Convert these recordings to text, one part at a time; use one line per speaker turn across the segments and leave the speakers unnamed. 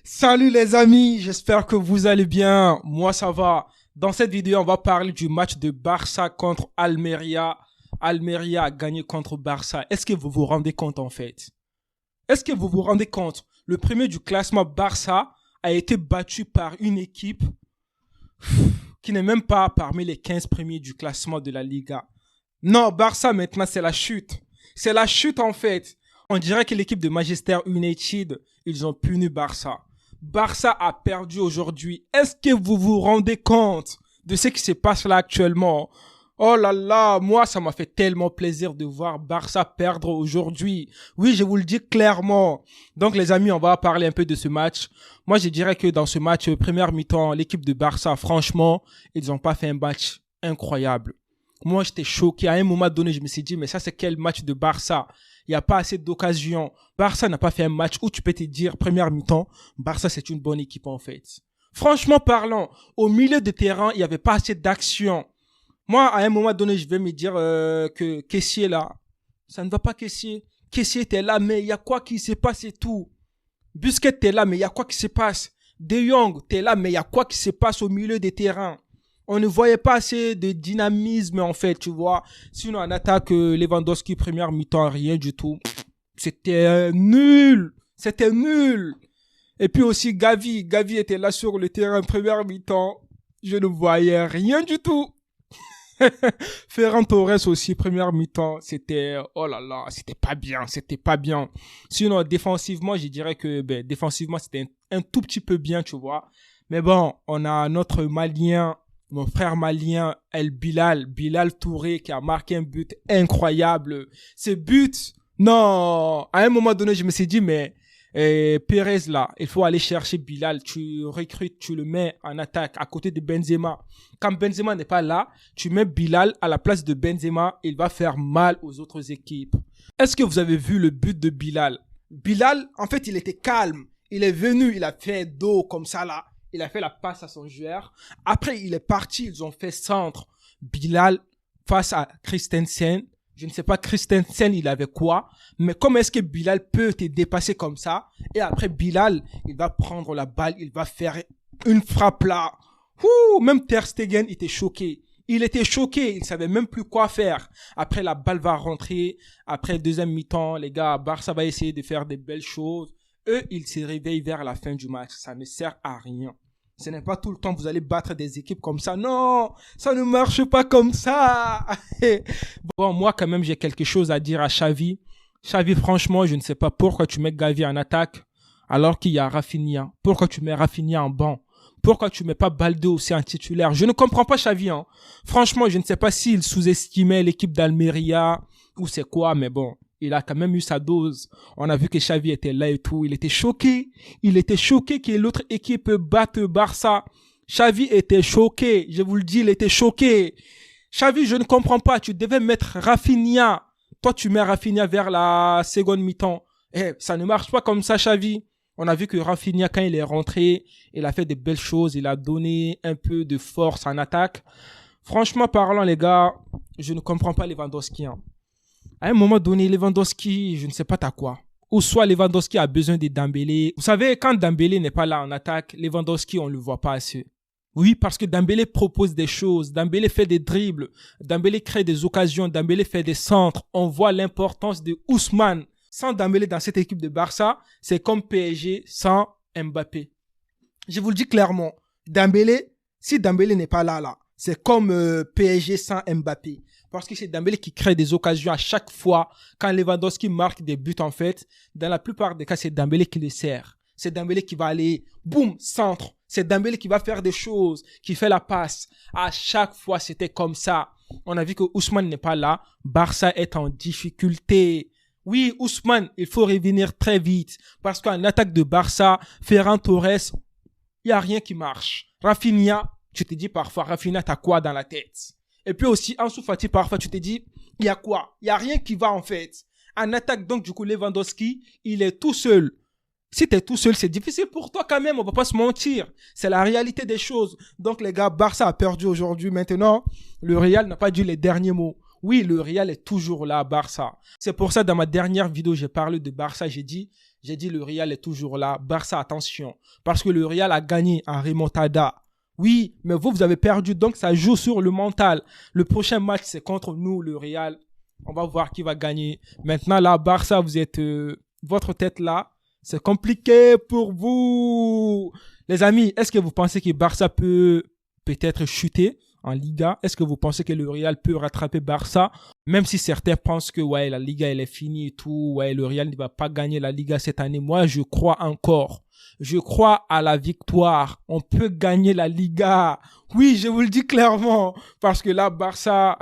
Salut les amis, j'espère que vous allez bien. Moi ça va. Dans cette vidéo, on va parler du match de Barça contre Almeria. Almeria a gagné contre Barça. Est-ce que vous vous rendez compte en fait? Est-ce que vous vous rendez compte? Le premier du classement Barça a été battu par une équipe qui n'est même pas parmi les 15 premiers du classement de la Liga. Non, Barça maintenant c'est la chute. C'est la chute en fait. On dirait que l'équipe de Manchester United, ils ont puni Barça. Barça a perdu aujourd'hui. Est-ce que vous vous rendez compte de ce qui se passe là actuellement? Oh là là, moi ça m'a fait tellement plaisir de voir Barça perdre aujourd'hui. Oui, je vous le dis clairement. Donc les amis, on va parler un peu de ce match. Moi je dirais que dans ce match, première mi-temps, l'équipe de Barça, franchement, ils n'ont pas fait un match incroyable. Moi j'étais choqué. À un moment donné, je me suis dit, mais ça c'est quel match de Barça? Il n'y a pas assez d'occasions. Barça n'a pas fait un match où tu peux te dire, première mi-temps, Barça c'est une bonne équipe en fait. Franchement parlant, au milieu de terrain, il n'y avait pas assez d'action. Moi, à un moment donné, je vais me dire que Kessié là, ça ne va pas Kessié. Kessié était là, mais il y a quoi qui se passe et tout. Busquets t'es là, mais il y a quoi qui se passe. De Jong t'es là, mais il y a quoi qui se passe au milieu des terrains. On ne voyait pas assez de dynamisme en fait, tu vois. Sinon, en attaque, Lewandowski, première mi-temps, rien du tout. C'était nul. C'était nul. Et puis aussi Gavi. Gavi était là sur le terrain, première mi-temps. Je ne voyais rien du tout. Ferran Torres aussi, première mi-temps, c'était, oh là là, c'était pas bien, c'était pas bien. Sinon, défensivement, je dirais que, défensivement, c'était un tout petit peu bien, tu vois. Mais bon, on a notre Malien, mon frère malien, Bilal Touré, qui a marqué un but incroyable. Ce but, non, à un moment donné, je me suis dit, mais, Pérez là, il faut aller chercher Bilal, tu recrutes, tu le mets en attaque à côté de Benzema. Quand Benzema n'est pas là, tu mets Bilal à la place de Benzema, il va faire mal aux autres équipes. Est-ce que vous avez vu le but de Bilal? Bilal, en fait, il était calme. Il est venu, il a fait dos comme ça là, il a fait la passe à son joueur. Après, il est parti, ils ont fait centre. Bilal face à Christensen. Je ne sais pas Christensen, il avait quoi, mais comment est-ce que Bilal peut te dépasser comme ça? Et après, Bilal, il va prendre la balle, il va faire une frappe là. Même Ter Stegen était choqué. Il était choqué, il savait même plus quoi faire. Après, la balle va rentrer. Après, deuxième mi-temps, les gars, Barça va essayer de faire des belles choses. Eux, ils se réveillent vers la fin du match. Ça ne sert à rien. Ce n'est pas tout le temps que vous allez battre des équipes comme ça. Non, ça ne marche pas comme ça. Bon, moi, quand même, j'ai quelque chose à dire à Xavi. Xavi, franchement, je ne sais pas pourquoi tu mets Gavi en attaque alors qu'il y a Rafinha. Pourquoi tu mets Rafinha en banc? Pourquoi tu mets pas Balde aussi en titulaire? Je ne comprends pas Xavi. Hein. Franchement, je ne sais pas s'il sous-estimait l'équipe d'Almeria ou c'est quoi, mais bon. Il a quand même eu sa dose. On a vu que Xavi était là et tout. Il était choqué. Il était choqué que l'autre équipe batte Barça. Xavi était choqué. Je vous le dis, il était choqué. Xavi, je ne comprends pas. Tu devais mettre Rafinha. Toi, tu mets Rafinha vers la seconde mi-temps. Ça ne marche pas comme ça, Xavi. On a vu que Rafinha, quand il est rentré, il a fait de belles choses. Il a donné un peu de force en attaque. Franchement parlant, les gars, je ne comprends pas Lewandowski. Hein. À un moment donné, Lewandowski, je ne sais pas t'as quoi. Ou soit Lewandowski a besoin de Dembélé. Vous savez, quand Dembélé n'est pas là en attaque, Lewandowski, on ne le voit pas assez. Oui, parce que Dembélé propose des choses. Dembélé fait des dribbles. Dembélé crée des occasions. Dembélé fait des centres. On voit l'importance de Ousmane. Sans Dembélé dans cette équipe de Barça, c'est comme PSG sans Mbappé. Je vous le dis clairement. Dembélé, si Dembélé n'est pas là, c'est comme PSG sans Mbappé. Parce que c'est Dembélé qui crée des occasions à chaque fois. Quand Lewandowski marque des buts, en fait, dans la plupart des cas, c'est Dembélé qui les sert. C'est Dembélé qui va aller, boum, centre. C'est Dembélé qui va faire des choses, qui fait la passe. À chaque fois, c'était comme ça. On a vu que Ousmane n'est pas là. Barça est en difficulté. Oui, Ousmane, il faut revenir très vite. Parce qu'en attaque de Barça, Ferran Torres, il n'y a rien qui marche. Rafinha, tu te dis parfois, Rafinha, t'as quoi dans la tête? Et puis aussi, Ansu Fati, parfois, tu te dis, il y a quoi? Il n'y a rien qui va, en fait. En attaque, donc, du coup, Lewandowski, il est tout seul. Si tu es tout seul, c'est difficile pour toi quand même, on va pas se mentir. C'est la réalité des choses. Donc, les gars, Barça a perdu aujourd'hui. Maintenant, le Real n'a pas dit les derniers mots. Oui, le Real est toujours là, Barça. C'est pour ça, dans ma dernière vidéo, j'ai parlé de Barça. J'ai dit, J'ai dit le Real est toujours là. Barça, attention. Parce que le Real a gagné en remontada. Oui, mais vous avez perdu. Donc, ça joue sur le mental. Le prochain match, c'est contre nous, le Real. On va voir qui va gagner. Maintenant, là, Barça, vous êtes... votre tête là, c'est compliqué pour vous. Les amis, est-ce que vous pensez que Barça peut peut-être chuter en Liga? Est-ce que vous pensez que le Real peut rattraper Barça? Même si certains pensent que ouais, la Liga elle est finie et tout, ouais, le Real ne va pas gagner la Liga cette année. Moi, je crois encore. Je crois à la victoire. On peut gagner la Liga. Oui, je vous le dis clairement. Parce que là, Barça,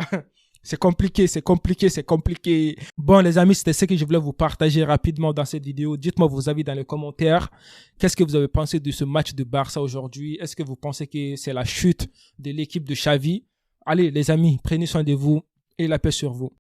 c'est compliqué, c'est compliqué, c'est compliqué. Bon, les amis, c'était ce que je voulais vous partager rapidement dans cette vidéo. Dites-moi vos avis dans les commentaires. Qu'est-ce que vous avez pensé de ce match de Barça aujourd'hui? Est-ce que vous pensez que c'est la chute de l'équipe de Xavi? Allez, les amis, prenez soin de vous et la paix sur vous.